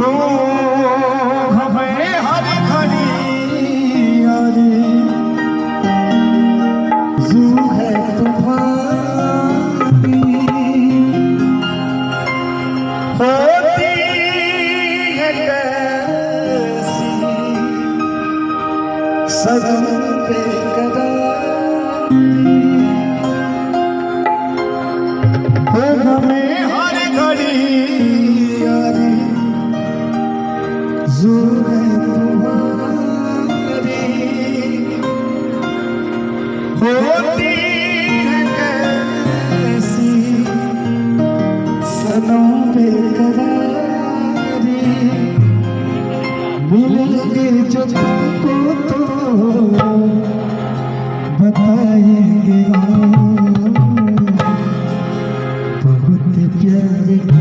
हो हमें हर घड़ी यारी जू है तुम्हारी होती है कैसी सदम पे हो हमें हर घड़ी यारी जू है तुम्हारी होती है कैसी सनम बेकरारी मिलेंगे जो तुमको तो बताएंगे बहुत प्यारे